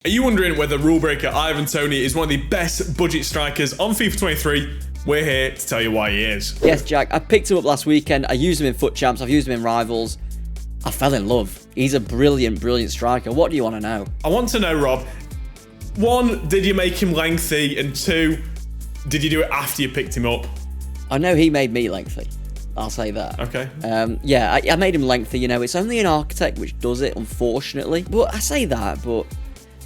Are you wondering whether Rulebreaker Ivan Toney is one of the best budget strikers on FIFA 23? We're here to tell you why he is. Yes, Jack. I picked him up last weekend. I used him in Foot Champs. I've used him in Rivals. I fell in love. He's a brilliant, brilliant striker. What do you want to know? I want to know, Rob, 1, did you make him lengthy? And 2, did you do it after you picked him up? I know he made me lengthy. I'll say that. Okay. Yeah, I made him lengthy. You know, it's only an architect which does it, unfortunately. But I say that, but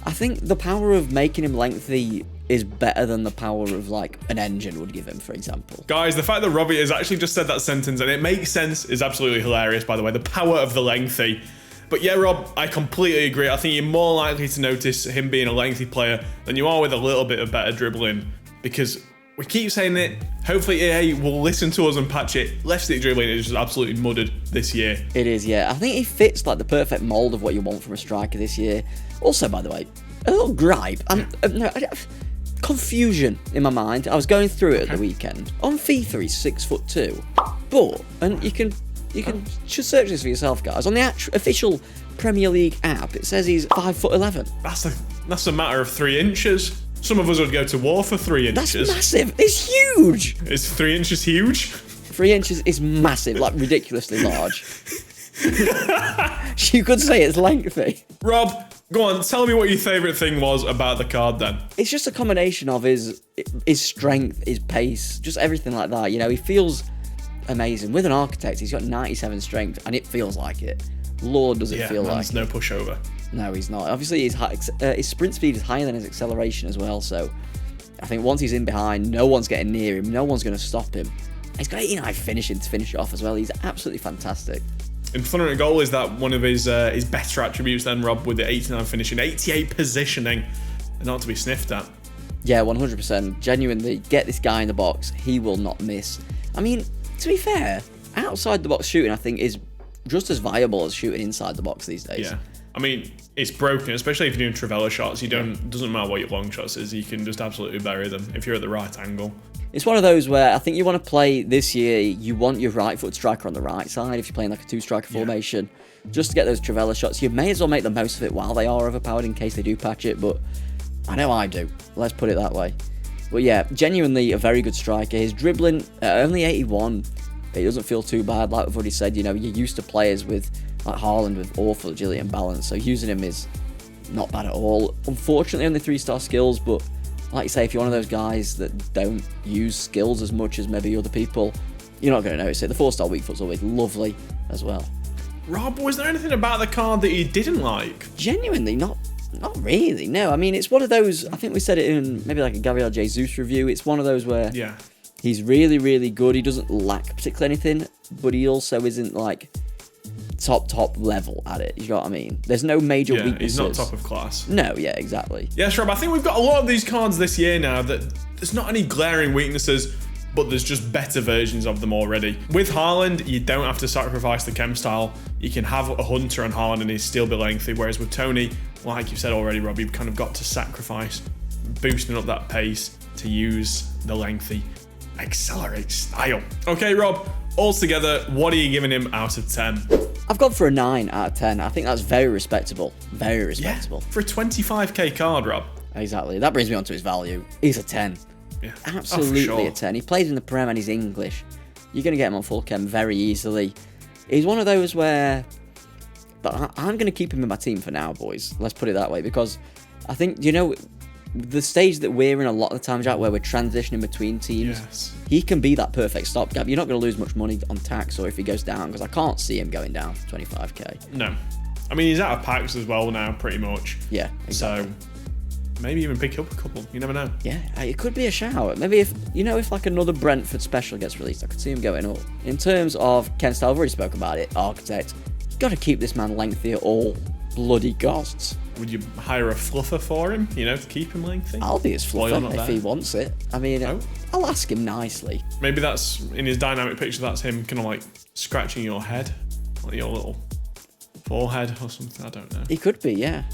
I think the power of making him lengthy is better than the power of, like, an engine would give him, for example. Guys, the fact that Robbie has actually just said that sentence, and it makes sense, is absolutely hilarious, by the way. The power of the lengthy. But yeah, Rob, I completely agree. I think you're more likely to notice him being a lengthy player than you are with a little bit of better dribbling, because we keep saying it. Hopefully EA will listen to us and patch it. Left-stick dribbling is just absolutely muddered this year. It is, yeah. I think he fits, like, the perfect mould of what you want from a striker this year. Also, by the way, a little gripe. Confusion in my mind. I was going through it at the weekend. On FIFA, he's 6'2", but, and you can just search this for yourself, guys. On the official Premier League app, it says he's 5'11". That's a matter of 3 inches. Some of us would go to war for 3 inches. That's massive. It's huge. Is 3 inches huge? 3 inches is massive, like ridiculously large. You could say it's lengthy. Rob, go on, tell me what your favourite thing was about the card then. It's just a combination of his strength, his pace, just everything like that. You know, he feels amazing. With an architect, he's got 97 strength, and it feels like it. Lord, does it feel like it. No pushover. No, he's not. Obviously, his sprint speed is higher than his acceleration as well, so I think once he's in behind, no one's getting near him, no one's going to stop him. He's got 89 finishing to finish it off as well. He's absolutely fantastic. And fun at goal is that one of his better attributes then, Rob, with the 89 finishing, 88 positioning, and not to be sniffed at. Yeah, 100%. Genuinely, get this guy in the box. He will not miss. I mean, to be fair, outside the box shooting, I think, is just as viable as shooting inside the box these days. Yeah. I mean, it's broken, especially if you're doing Trivela shots. Doesn't matter what your long shots is, you can just absolutely bury them if you're at the right angle. It's one of those where I think you want to play this year, you want your right foot striker on the right side if you're playing like a 2-striker formation, just to get those Trivela shots. You may as well make the most of it while they are overpowered in case they do patch it, but I know I do. Let's put it that way. But yeah, genuinely a very good striker. His dribbling, only 81, it doesn't feel too bad. Like we've already said, you know, you're used to players with like Haaland with awful agility and balance, so using him is not bad at all. Unfortunately, only 3-star skills, but like you say, if you're one of those guys that don't use skills as much as maybe other people, you're not going to notice it. The 4-star weak foot's always lovely as well. Rob, was there anything about the card that you didn't like? Genuinely, not really, no. I mean, it's one of those, I think we said it in maybe like a Gabriel Jesus review, it's one of those where he's really, really good. He doesn't lack particularly anything, but he also isn't like top level at it. You know what I mean? There's no major weaknesses. He's not top of class. No, yeah, exactly. Yes, Rob, I think we've got a lot of these cards this year now that there's not any glaring weaknesses, but there's just better versions of them already. With Haaland, you don't have to sacrifice the chem style. You can have a Hunter on Haaland and he'd still be lengthy, whereas with Toney, like you've said already, Rob, you've kind of got to sacrifice boosting up that pace to use the lengthy accelerate style. Okay, Rob, altogether, what are you giving him out of 10? I've gone for a 9 out of 10. I think that's very respectable. Very respectable. Yeah, for a 25k card, Rob. Exactly. That brings me on to his value. He's a 10. Yeah. Absolutely a 10. He plays in the Prem and he's English. You're going to get him on full chem very easily. He's one of those where... But I'm going to keep him in my team for now, boys. Let's put it that way. Because I think, you know, the stage that we're in a lot of the time, Jack, where we're transitioning between teams, he can be that perfect stopgap. You're not going to lose much money on tax or if he goes down, because I can't see him going down for 25k. No. I mean, he's out of packs as well now, pretty much. Yeah, exactly. So maybe even pick up a couple. You never know. Yeah, it could be a shout. Maybe if like another Brentford special gets released, I could see him going up. In terms of Ken Style, I've already spoke about it. Architect, you got to keep this man lengthy at all bloody costs. Would you hire a fluffer for him, you know, to keep him lengthy? I'll be his fluffer if he wants it. I mean, I'll ask him nicely. Maybe that's, in his dynamic picture, that's him kind of like scratching your head, like your little forehead or something, I don't know. He could be, yeah.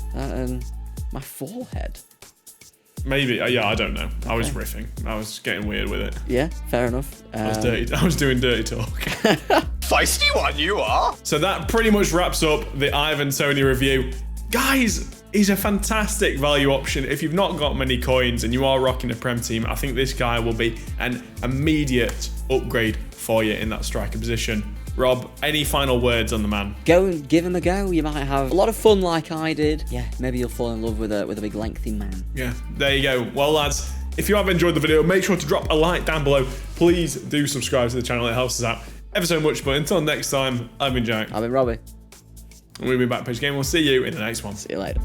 My forehead. Maybe, yeah, I don't know. Okay. I was riffing. I was getting weird with it. Yeah, fair enough. I was doing dirty talk. Feisty one you are. So that pretty much wraps up the Ivan Toney review. Guys, He's a fantastic value option. If you've not got many coins and you are rocking a Prem team, I think this guy will be an immediate upgrade for you in that striker position. Rob, any final words on the man? Go and give him a go. You might have a lot of fun like I did. Yeah, maybe you'll fall in love with a big lengthy man. Yeah, there you go. Well, lads, if you have enjoyed the video, make sure to drop a like down below. Please do subscribe to the channel. It helps us out ever so much. But until next time, I've been Jack. I've been Robbie. And we'll be back, Pitch Game. We'll see you in the next one. See you later.